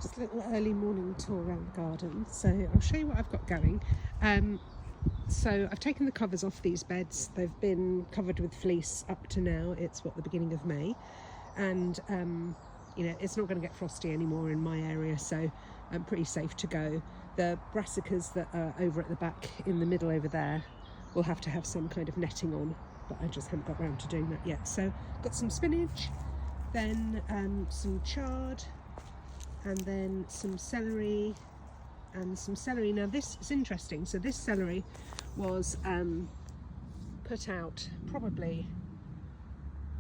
Just a little early morning tour around the garden. So I'll show you what I've got going. So I've taken the covers off these beds. They've been covered with fleece up to now. It's the beginning of May, and you know, it's not going to get frosty anymore in my area, so I'm pretty safe to go. The brassicas that are over at the back in the middle over there will have to have some kind of netting on, but I just haven't got around to doing that yet. So got some spinach, then some chard, and then some celery and some celery. Now this is interesting. So this celery was put out probably,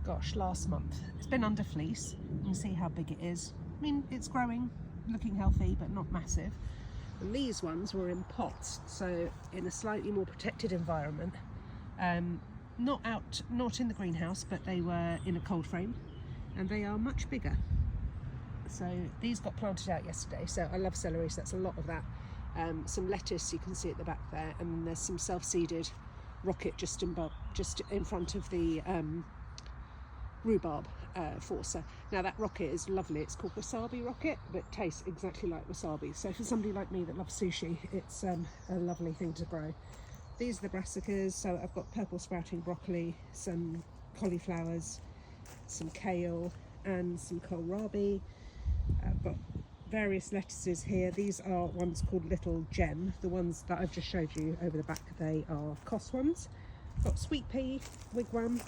gosh, last month. It's been under fleece. You can see how big it is. I mean, it's growing, looking healthy, but not massive. And these ones were in pots, so in a slightly more protected environment. Not in the greenhouse, but they were in a cold frame, and they are much bigger. So these got planted out yesterday. So I love celery, so that's a lot of that. Some lettuce you can see at the back there, and there's some self-seeded rocket just in front of the rhubarb forcer. Now that rocket is lovely. It's called wasabi rocket, but tastes exactly like wasabi. So for somebody like me that loves sushi, it's a lovely thing to grow. These are the brassicas. So I've got purple sprouting broccoli, some cauliflowers, some kale, and some kohlrabi. I've got various lettuces here. These are ones called Little Gem. The ones that I've just showed you over the back, they are Kos ones. Got sweet pea, wigwam,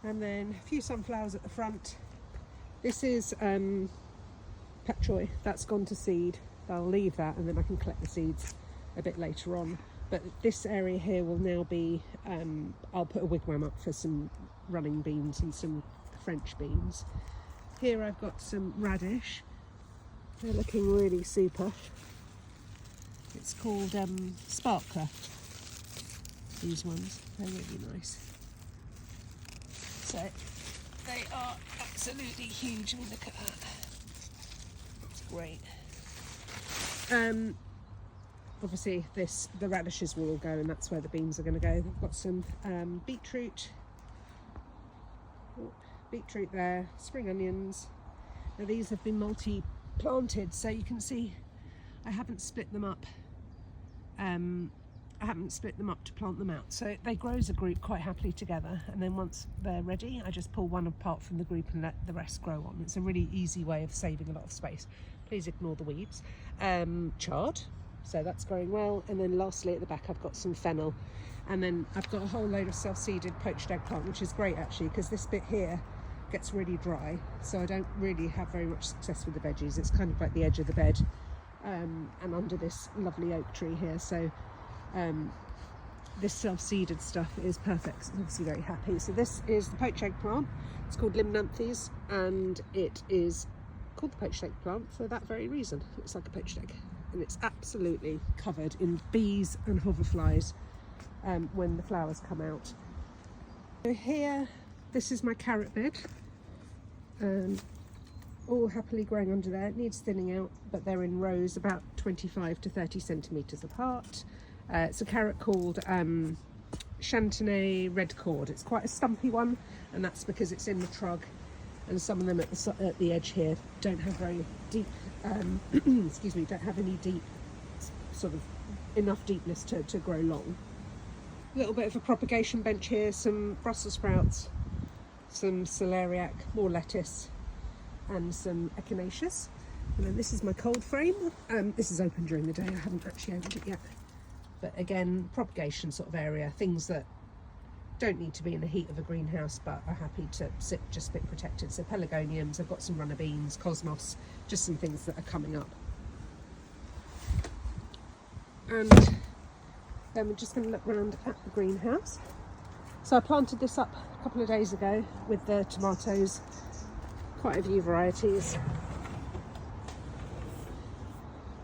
and then a few sunflowers at the front. This is pak choy. That's gone to seed. I'll leave that, and then I can collect the seeds a bit later on. But this area here will now be, I'll put a wigwam up for some running beans and some French beans. Here I've got some radish. They're looking really super. It's called Sparkler, these ones. They're really nice. So they are absolutely huge. I mean, look at that. It's great. Obviously the radishes will all go, and that's where the beans are going to go. I've got some beetroot there, spring onions. Now these have been multi-planted, so you can see I haven't split them up. I haven't split them up to plant them out, so they grow as a group quite happily together, and then once they're ready I just pull one apart from the group and let the rest grow on. It's a really easy way of saving a lot of space. Please ignore the weeds. Chard, so that's growing well, and then lastly at the back I've got some fennel, and then I've got a whole load of self-seeded poached eggplant, which is great actually, because this bit here gets really dry, so I don't really have very much success with the veggies. It's kind of like the edge of the bed, and under this lovely oak tree here, so this self-seeded stuff is perfect. It's obviously very happy. So this is the poached eggplant. It's called Limnanthes, and it is called the poached eggplant for that very reason. It's like a poached egg, and it's absolutely covered in bees and hoverflies when the flowers come out. So here, this is my carrot bed, all happily growing under there. It needs thinning out, but they're in rows about 25 to 30 centimetres apart. It's a carrot called Chantenay Red Cord. It's quite a stumpy one, and that's because it's in the trug, and some of them at the edge here don't have very deep, excuse me, don't have any deep, sort of enough deepness to grow long. A little bit of a propagation bench here, some Brussels sprouts, some celeriac, more lettuce, and some echinacea. And then this is my cold frame. This is open during the day. I haven't actually opened it yet. But again, propagation sort of area, things that don't need to be in the heat of a greenhouse but are happy to sit just a bit protected. So pelargoniums, I've got some runner beans, cosmos, just some things that are coming up. And then we're just going to look around at the greenhouse. So I planted this up a couple of days ago with the tomatoes, quite a few varieties.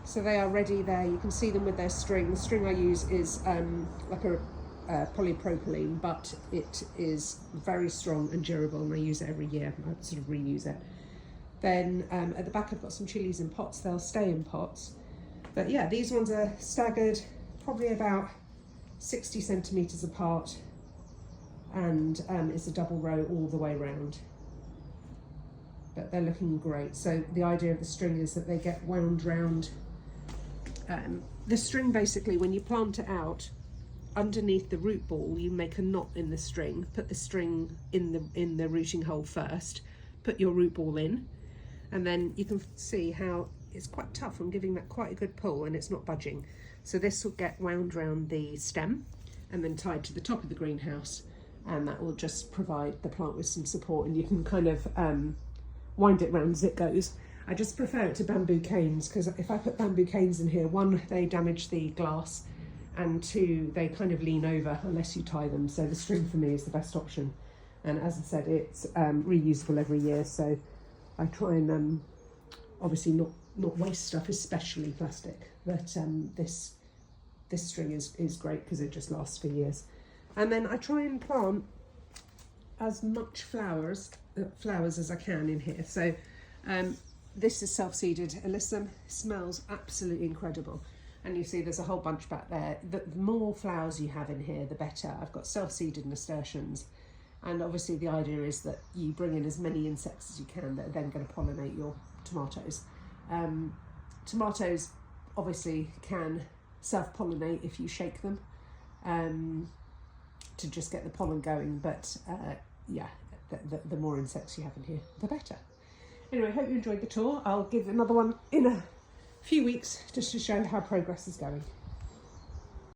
So they are ready there. You can see them with their string. The string I use is like a polypropylene, but it is very strong and durable, and I use it every year. I sort of reuse it. Then at the back I've got some chilies in pots. They'll stay in pots. But yeah, these ones are staggered, probably about 60 centimetres apart, and it's a double row all the way round. but they're looking great. So the idea of the string is that they get wound round. The string, basically, when you plant it out, underneath the root ball, you make a knot in the string, put the string in the rooting hole first, put your root ball in, and then you can see how it's quite tough. I'm giving that quite a good pull and it's not budging. So this will get wound round the stem and then tied to the top of the greenhouse, and that will just provide the plant with some support, and you can kind of wind it round as it goes. I just prefer it to bamboo canes, because if I put bamboo canes in here, one, they damage the glass, and two, they kind of lean over unless you tie them. So the string for me is the best option. And as I said, it's reusable every year, so I try and obviously not waste stuff, especially plastic. But this string is great because it just lasts for years. And then I try and plant as much flowers as I can in here. So this is self-seeded alyssum. Smells absolutely incredible. And you see there's a whole bunch back there. The more flowers you have in here, the better. I've got self-seeded nasturtiums. And obviously the idea is that you bring in as many insects as you can that are then going to pollinate your tomatoes. Tomatoes obviously can self-pollinate if you shake them to just get the pollen going, but yeah, the more insects you have in here, the better. Anyway, hope you enjoyed the tour. I'll give another one in a few weeks just to show how progress is going.